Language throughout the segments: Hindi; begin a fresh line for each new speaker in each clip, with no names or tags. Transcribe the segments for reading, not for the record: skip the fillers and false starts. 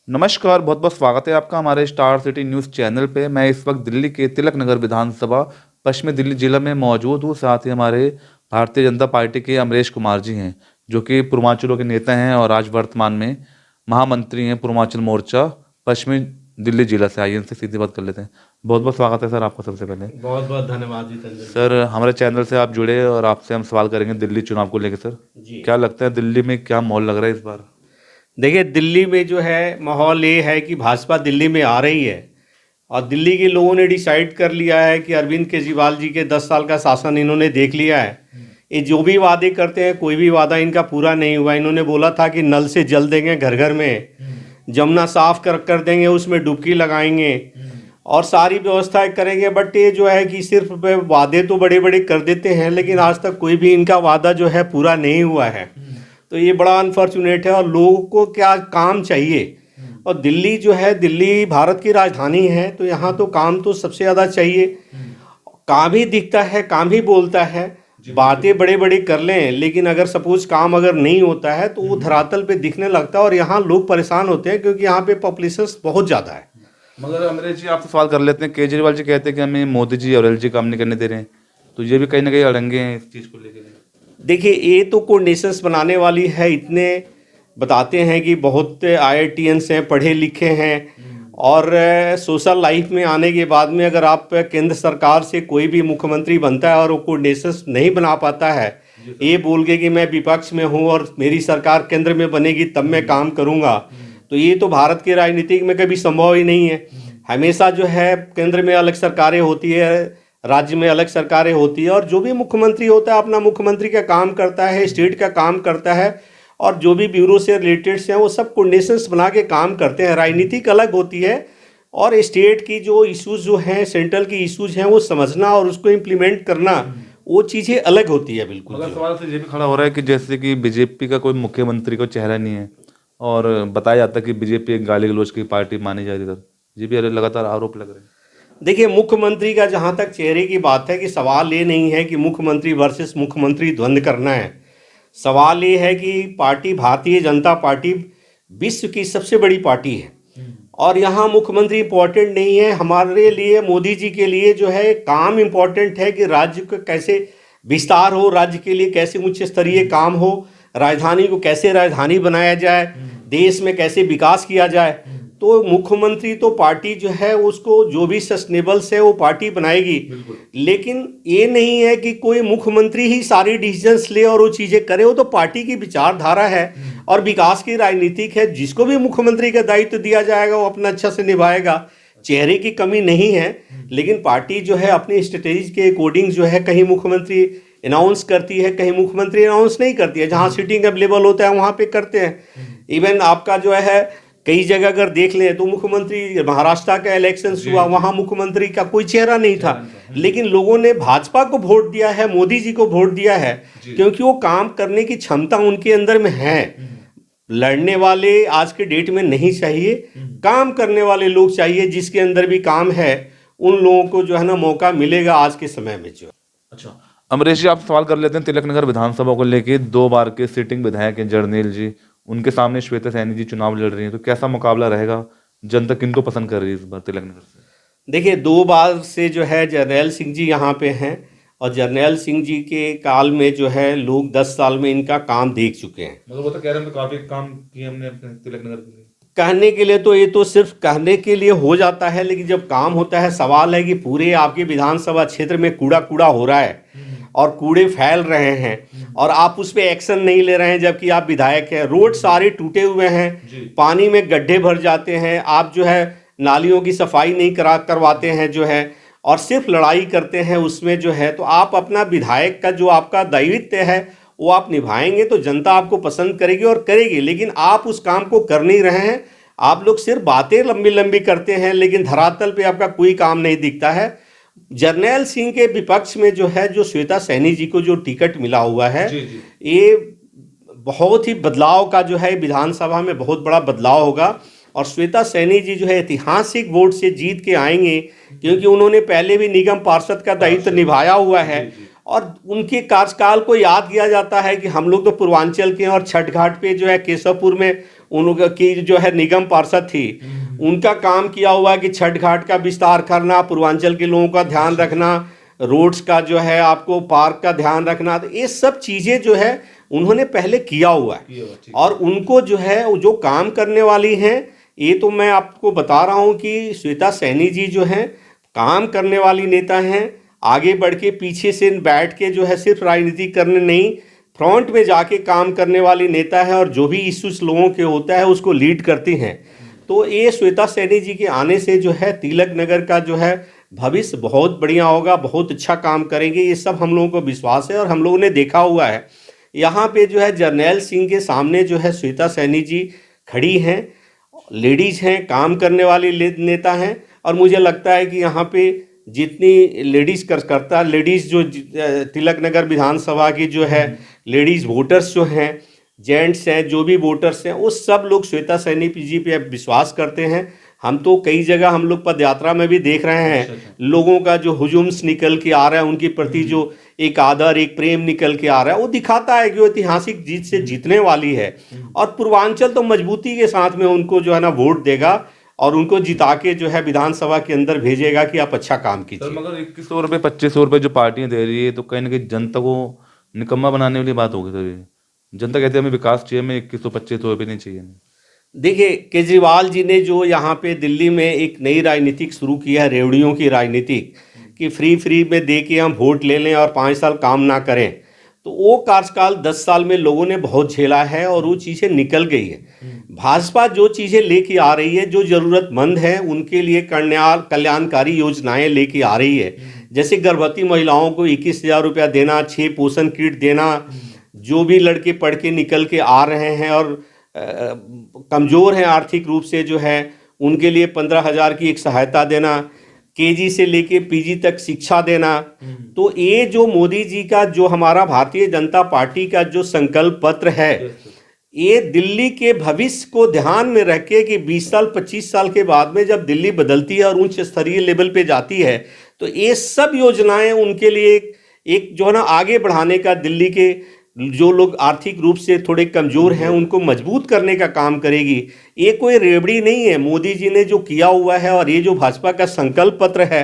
नमस्कार, बहुत बहुत स्वागत है आपका हमारे स्टार सिटी न्यूज़ चैनल पे। मैं इस वक्त दिल्ली के तिलक नगर विधानसभा पश्चिमी दिल्ली जिला में मौजूद हूँ। साथ ही हमारे भारतीय जनता पार्टी के अमरीश कुमार जी हैं, जो कि पूर्वांचलों के नेता हैं और आज वर्तमान में महामंत्री हैं पूर्वांचल मोर्चा पश्चिमी दिल्ली जिला से। आइए इनसे सीधी बात कर लेते हैं। बहुत बहुत स्वागत है सर आपका सबसे पहले।
बहुत बहुत धन्यवाद जितेंद्र जी।
सर, हमारे चैनल से आप जुड़े और आपसे हम सवाल करेंगे दिल्ली चुनाव को लेकर। सर,
जी
क्या लगता है दिल्ली में क्या माहौल लग रहा है इस बार?
देखिए, दिल्ली में जो है माहौल ये है कि भाजपा दिल्ली में आ रही है और दिल्ली के लोगों ने डिसाइड कर लिया है कि अरविंद केजरीवाल जी के 10 साल का शासन इन्होंने देख लिया है। ये जो भी वादे करते हैं कोई भी वादा इनका पूरा नहीं हुआ। इन्होंने बोला था कि नल से जल देंगे घर घर में, जमुना साफ कर देंगे, उसमें डुबकी लगाएंगे और सारी व्यवस्थाएं करेंगे। बट ये जो है कि सिर्फ वादे तो बड़े बड़े कर देते हैं, लेकिन आज तक कोई भी इनका वादा जो है पूरा नहीं हुआ है। तो ये बड़ा अनफॉर्चुनेट है और लोगों को क्या काम चाहिए। और दिल्ली जो है, दिल्ली भारत की राजधानी है, तो यहाँ तो काम तो सबसे ज़्यादा चाहिए। काम ही दिखता है, काम ही बोलता है, बातें बड़े बड़े कर लें, लेकिन अगर सपोज काम अगर नहीं होता है तो वो धरातल पे दिखने लगता है और यहाँ लोग परेशान होते हैं क्योंकि यहाँ पे पॉपुलेशन बहुत ज़्यादा है।
मगर अमरीश जी, आपसे सवाल कर लेते हैं। केजरीवाल जी कहते हैं कि हमें मोदी जी और एल जी काम नहीं करने दे रहे हैं, तो ये भी कहीं ना कहीं अड़ंगे हैं इस चीज़ को लेकर।
देखिए, ये तो कोऑर्डिनेशंस बनाने वाली है। इतने बताते हैं कि बहुत IITians हैं, पढ़े लिखे हैं और सोशल लाइफ में आने के बाद में अगर आप केंद्र सरकार से कोई भी मुख्यमंत्री बनता है और वो कोऑर्डिनेशंस नहीं बना पाता है, ये बोल के कि मैं विपक्ष में हूँ और मेरी सरकार केंद्र में बनेगी तब मैं काम करूँगा, तो ये तो भारत की राजनीति में कभी संभव ही नहीं है। हमेशा जो है केंद्र में अलग सरकारें होती है, राज्य में अलग सरकारें होती है और जो भी मुख्यमंत्री होता है अपना मुख्यमंत्री का काम करता है, स्टेट का काम करता है और जो भी ब्यूरो से रिलेटेड हैं वो सब कोऑर्डिनेशंस बना के काम करते हैं। राजनीतिक अलग होती है और स्टेट की जो इश्यूज जो हैं, सेंट्रल की इश्यूज हैं, वो समझना और उसको इम्प्लीमेंट करना, वो चीज़ें अलग होती है। बिल्कुल।
मगर सवाल से ये भी खड़ा हो रहा है कि जैसे कि बीजेपी का कोई मुख्यमंत्री को चेहरा नहीं है और बताया जाता है कि बीजेपी एक गाली गलौज की पार्टी मानी जा रही है। ये भी लगातार आरोप लग रहे हैं।
देखिए, मुख्यमंत्री का जहाँ तक चेहरे की बात है कि सवाल ये नहीं है कि मुख्यमंत्री वर्सेस मुख्यमंत्री द्वंद्व करना है। सवाल ये है कि पार्टी भारतीय जनता पार्टी विश्व की सबसे बड़ी पार्टी है और यहाँ मुख्यमंत्री इम्पोर्टेंट नहीं है। हमारे लिए, मोदी जी के लिए जो है काम इम्पोर्टेंट है कि राज्य को कैसे विस्तार हो, राज्य के लिए कैसे उच्च स्तरीय काम हो, राजधानी को कैसे राजधानी बनाया जाए, देश में कैसे विकास किया जाए। तो मुख्यमंत्री तो पार्टी जो है उसको जो भी सस्टेनेबल्स है वो पार्टी बनाएगी, लेकिन ये नहीं है कि कोई मुख्यमंत्री ही सारी डिसीजंस ले और वो चीज़ें करे। वो तो पार्टी की विचारधारा है और विकास की राजनीतिक है। जिसको भी मुख्यमंत्री का दायित्व दिया जाएगा वो अपना अच्छा से निभाएगा। चेहरे की कमी नहीं है, लेकिन पार्टी जो है अपनी स्ट्रेटेजी के अकॉर्डिंग जो है कहीं मुख्यमंत्री अनाउंस करती है, कहीं मुख्यमंत्री अनाउंस नहीं करती है। जहाँ सीटिंग अवेलेबल होता है वहाँ पे करते हैं। इवन आपका जो है कई जगह अगर देख लें तो मुख्यमंत्री, महाराष्ट्र का इलेक्शन हुआ, वहाँ मुख्यमंत्री का कोई चेहरा नहीं था, लेकिन लोगों ने भाजपा को वोट दिया है, मोदी जी को वोट दिया है, क्योंकि वो काम करने की क्षमता उनके अंदर में है। लड़ने वाले आज के डेट में नहीं चाहिए, काम करने वाले लोग चाहिए। जिसके अंदर भी काम है उन लोगों को जो है ना मौका मिलेगा आज के समय में। जो
अच्छा, अमरीश जी, आप सवाल कर लेते हैं तिलक नगर विधानसभा को लेके। 2 बार के सिटिंग विधायक हैं जर्नैल जी, उनके सामने श्वेता सैनी जी चुनाव लड़ रही हैं, तो कैसा मुकाबला रहेगा? जनता किनको पसंद कर रही है इस बार तिलक नगर से?
देखिए, 2 बार से जो है जर्नैल सिंह जी यहाँ पे हैं और जर्नैल सिंह जी के काल में जो है लोग 10 साल में इनका काम देख चुके हैं।
मतलब वो तो कह रहे हैं काफी काम किए हमने अपने तिलक नगर के लिए।
कहने के लिए तो ये तो सिर्फ कहने के लिए हो जाता है, लेकिन जब काम होता है, सवाल है कि पूरे आपके विधानसभा क्षेत्र में कूड़ा कूड़ा हो रहा है और कूड़े फैल रहे हैं और आप उस पर एक्शन नहीं ले रहे हैं, जबकि आप विधायक हैं। रोड सारे टूटे हुए हैं, पानी में गड्ढे भर जाते हैं, आप जो है नालियों की सफाई नहीं करवाते हैं जो है, और सिर्फ लड़ाई करते हैं उसमें जो है। तो आप अपना विधायक का जो आपका दायित्व है वो आप निभाएंगे तो जनता आपको पसंद करेगी और करेगी, लेकिन आप उस काम को कर नहीं रहे हैं। आप लोग सिर्फ बातें लंबी लंबी करते हैं, लेकिन धरातल पे आपका कोई काम नहीं दिखता है। जर्नैल सिंह के विपक्ष में जो है, जो श्वेता सैनी जी को जो टिकट मिला हुआ है, ये बहुत ही बदलाव का जो है, विधानसभा में बहुत बड़ा बदलाव होगा और श्वेता सैनी जी जो है ऐतिहासिक वोट से जीत के आएंगे, क्योंकि उन्होंने पहले भी निगम पार्षद का दायित्व निभाया हुआ है और उनके कार्यकाल को याद किया जाता है कि हम लोग तो पूर्वांचल के हैं, और छठ घाट पे जो है केशवपुर में उन लोगों की जो है निगम पार्षद थी, उनका काम किया हुआ है कि छठ घाट का विस्तार करना, पूर्वांचल के लोगों का ध्यान रखना, रोड्स का जो है आपको पार्क का ध्यान रखना, तो ये सब चीज़ें जो है उन्होंने पहले किया हुआ है। और उनको जो है जो काम करने वाली हैं, ये तो मैं आपको बता रहा हूँ कि श्वेता सैनी जी जो हैं काम करने वाली नेता हैं। आगे बढ़ के पीछे से बैठ के जो है सिर्फ राजनीति करने नहीं, फ्रंट में जाके काम करने वाली नेता है, और जो भी इश्यूज लोगों के होता है उसको लीड करती हैं। तो ये श्वेता सैनी जी के आने से जो है तिलक नगर का जो है भविष्य बहुत बढ़िया होगा, बहुत अच्छा काम करेंगे, ये सब हम लोगों को विश्वास है। और हम लोगों ने देखा हुआ है यहाँ पे जो है जर्नैल सिंह के सामने जो है श्वेता सैनी जी खड़ी हैं, लेडीज़ हैं, काम करने वाली नेता हैं। और मुझे लगता है कि यहाँ पे जितनी लेडीज़ जो तिलक नगर विधानसभा की जो है लेडीज़ वोटर्स जो हैं, जेंट्स हैं, जो भी वोटर्स हैं, वो सब लोग श्वेता सैनी जी पे विश्वास करते हैं। हम तो कई जगह हम लोग पद यात्रा में भी देख रहे हैं लोगों का जो हुजूम्स निकल के आ रहा है, उनके प्रति जो एक आदर, एक प्रेम निकल के आ रहा है, वो दिखाता है कि वो ऐतिहासिक जीत से जीतने वाली है। और पूर्वांचल तो मजबूती के साथ में उनको जो है ना वोट देगा और उनको जिता के जो है विधानसभा के अंदर भेजेगा कि आप अच्छा काम कीजिए।
मगर 2100 रुपये 2500 रुपये जो पार्टियां दे रही है, तो कहीं ना कहीं जनता को निकम्मा बनाने वाली बात होगी। सर जनता कहती है हमें विकास चाहिए, हमें 2100-2500 रुपये नहीं चाहिए।
देखिए, केजरीवाल जी ने जो यहाँ पे दिल्ली में एक नई राजनीतिक शुरू किया है, रेवड़ियों की राजनीतिक, कि फ्री में दे के हम वोट ले लें और 5 साल काम ना करें, तो वो कार्यकाल 10 साल में लोगों ने बहुत झेला है और वो चीज़ें निकल गई है। भाजपा जो चीज़ें लेके आ रही है, जो ज़रूरतमंद है उनके लिए कल्याणकारी योजनाएं लेके आ रही है। जैसे गर्भवती महिलाओं को 21,000 रुपया देना, 6 पोषण किट देना, जो भी लड़के पढ़ के निकल के आ रहे हैं और कमज़ोर हैं आर्थिक रूप से जो है, उनके लिए 15,000 की एक सहायता देना, केजी से लेके पीजी तक शिक्षा देना। तो ये जो मोदी जी का, जो हमारा भारतीय जनता पार्टी का जो संकल्प पत्र है, ये दिल्ली के भविष्य को ध्यान में रख के कि 20 साल 25 साल के बाद में जब दिल्ली बदलती है और उच्च स्तरीय लेवल पे जाती है, तो ये सब योजनाएं उनके लिए एक जो है ना आगे बढ़ाने का, दिल्ली के जो लोग आर्थिक रूप से थोड़े कमज़ोर हैं उनको मजबूत करने का काम करेगी। ये कोई रेवड़ी नहीं है मोदी जी ने जो किया हुआ है, और ये जो भाजपा का संकल्प पत्र है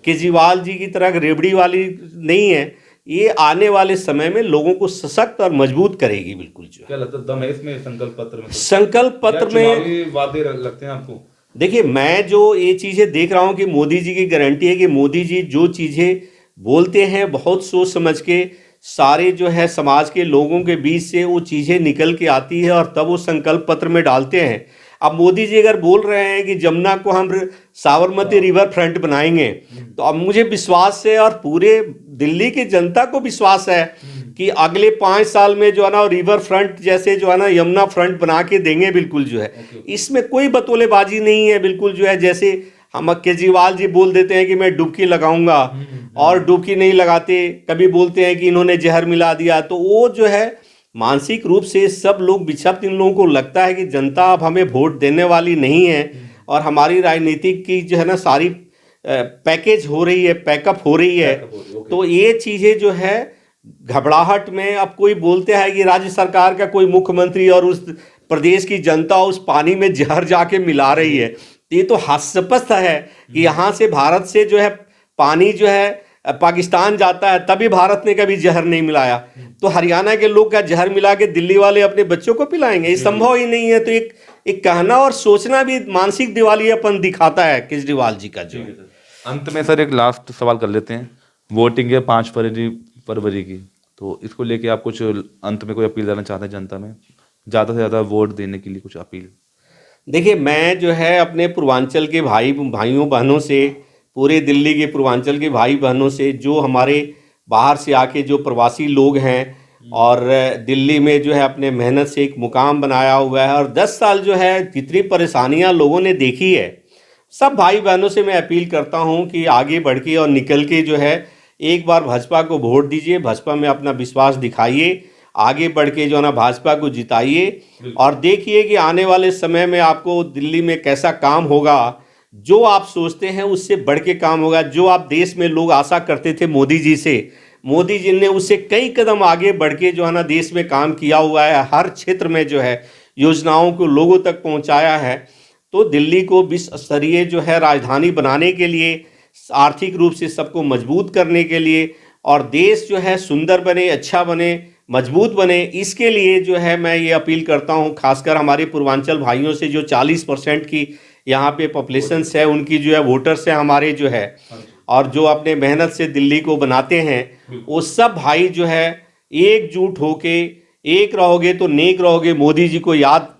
केजरीवाल जी की तरह रेवड़ी वाली नहीं है। ये आने वाले समय में लोगों को सशक्त और मजबूत करेगी। बिल्कुल। जो
क्या लगता है दम है इसमें संकल्प पत्र में?
संकल्प पत्र में
वादे लगते हैं आपको?
देखिए, मैं जो ये चीज़ें देख रहा हूँ कि मोदी जी की गारंटी है कि मोदी जी जो चीज़ें बोलते हैं बहुत सोच समझ के, सारे जो है समाज के लोगों के बीच से वो चीज़ें निकल के आती है और तब वो संकल्प पत्र में डालते हैं। अब मोदी जी अगर बोल रहे हैं कि जमुना को हम साबरमती रिवर फ्रंट बनाएंगे, तो अब मुझे विश्वास है और पूरे दिल्ली की जनता को विश्वास है कि अगले 5 साल में जो है ना रिवर फ्रंट जैसे जो है ना यमुना फ्रंट बना के देंगे। बिल्कुल जो है इसमें कोई बतौलेबाजी नहीं है। बिल्कुल जो है जैसे हम केजरीवाल जी बोल देते हैं कि मैं डुबकी लगाऊंगा और डुबकी नहीं लगाते, कभी बोलते हैं कि इन्होंने जहर मिला दिया, तो वो जो है मानसिक रूप से सब लोग बिछड़, इन लोगों को लगता है कि जनता अब हमें वोट देने वाली नहीं है और हमारी राजनीतिक की जो है ना सारी पैकेज हो रही है, पैकअप हो रही है। तो ये चीज़ें जो है घबराहट में, अब कोई बोलते हैं कि राज्य सरकार का कोई मुख्यमंत्री और उस प्रदेश की जनता उस पानी में जहर जाके मिला रही है, ये तो हास्यास्पद है कि यहाँ से भारत से जो है पानी जो है पाकिस्तान जाता है, तभी भारत ने कभी जहर नहीं मिलाया, तो हरियाणा के लोग का जहर मिला के दिल्ली वाले अपने बच्चों को पिलाएंगे? ये संभव ही नहीं है। तो एक कहना और सोचना भी मानसिक दिवालियापन दिखाता है केजरीवाल जी का। जो
अंत में सर एक लास्ट सवाल कर लेते हैं। वोटिंग है 5 फरवरी की, तो इसको लेके आप कुछ अंत में कोई अपील करना चाहते हैं जनता में, ज़्यादा से ज़्यादा वोट देने के लिए कुछ अपील?
देखिए, मैं जो है अपने पूर्वांचल के भाइयों बहनों से, पूरे दिल्ली के पूर्वांचल के भाई बहनों से, जो हमारे बाहर से आके जो प्रवासी लोग हैं और दिल्ली में जो है अपने मेहनत से एक मुकाम बनाया हुआ है और 10 साल जो है जितनी परेशानियां लोगों ने देखी है, सब भाई बहनों से मैं अपील करता हूं कि आगे बढ़ के और निकल के जो है एक बार भाजपा को वोट दीजिए, भाजपा में अपना विश्वास दिखाइए, आगे बढ़ के जो है ना भाजपा को जिताइए और देखिए कि आने वाले समय में आपको दिल्ली में कैसा काम होगा। जो आप सोचते हैं उससे बढ़ के काम होगा। जो आप देश में लोग आशा करते थे मोदी जी से, मोदी जी ने उससे कई कदम आगे बढ़ के जो है ना देश में काम किया हुआ है, हर क्षेत्र में जो है योजनाओं को लोगों तक पहुंचाया है। तो दिल्ली को विश्व स्तरीय जो है राजधानी बनाने के लिए, आर्थिक रूप से सबको मजबूत करने के लिए और देश जो है सुंदर बने, अच्छा बने, मजबूत बने, इसके लिए जो है मैं ये अपील करता हूँ खासकर हमारे पूर्वांचल भाइयों से, जो 40% की यहाँ पे पॉपुलेशंस है, उनकी जो है वोटर्स है हमारे जो है, और जो अपने मेहनत से दिल्ली को बनाते हैं, वो सब भाई जो है एकजुट होके, एक रहोगे तो नेक रहोगे, मोदी जी को याद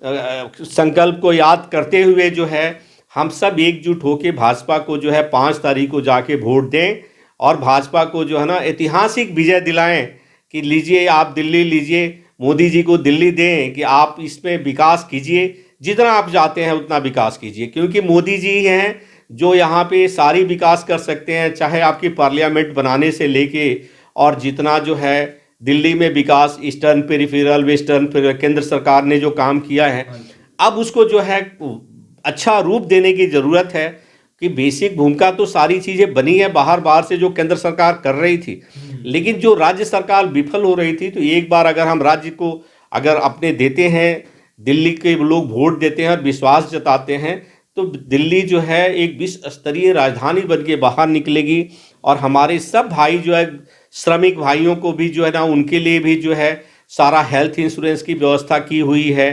संकल्प को याद करते हुए जो है हम सब एकजुट होके भाजपा को जो है 5 तारीख को जाके वोट दें और भाजपा को जो है ना ऐतिहासिक विजय दिलाएं कि लीजिए आप दिल्ली लीजिए, मोदी जी को दिल्ली दें कि आप इसमें विकास कीजिए, जितना आप चाहते हैं उतना विकास कीजिए, क्योंकि मोदी जी ही हैं जो यहाँ पे सारी विकास कर सकते हैं, चाहे आपकी पार्लियामेंट बनाने से लेके और जितना जो है दिल्ली में विकास, ईस्टर्न पेरिफेरल, वेस्टर्न केंद्र सरकार ने जो काम किया है, अब उसको जो है अच्छा रूप देने की ज़रूरत है कि बेसिक भूमिका तो सारी चीज़ें बनी है बाहर से जो केंद्र सरकार कर रही थी, लेकिन जो राज्य सरकार विफल हो रही थी, तो एक बार अगर हम राज्य को अगर अपने देते हैं, दिल्ली के लोग वोट देते हैं और विश्वास जताते हैं, तो दिल्ली जो है एक विश्व स्तरीय राजधानी बन के बाहर निकलेगी और हमारे सब भाई जो है श्रमिक भाइयों को भी जो है ना उनके लिए भी जो है सारा हेल्थ इंश्योरेंस की व्यवस्था की हुई है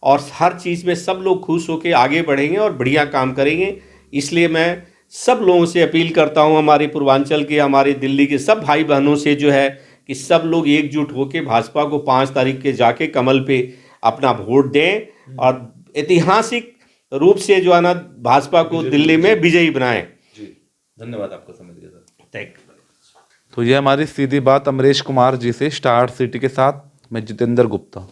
और हर चीज़ में सब लोग खुश होकर आगे बढ़ेंगे और बढ़िया काम करेंगे। इसलिए मैं सब लोगों से अपील करता हूं, हमारे पूर्वांचल के, हमारे दिल्ली के सब भाई बहनों से जो है कि सब लोग एकजुट होकर भाजपा को 5 तारीख के जाके कमल पे अपना वोट दें और ऐतिहासिक रूप से जो है ना भाजपा को दिल्ली में विजयी बनाएं।
जी, धन्यवाद आपका समय दिया सर।
Thank you.
तो ये हमारी सीधी बात अमरीश कुमार जी से, स्टार सिटी के साथ मैं जितेंद्र गुप्ता।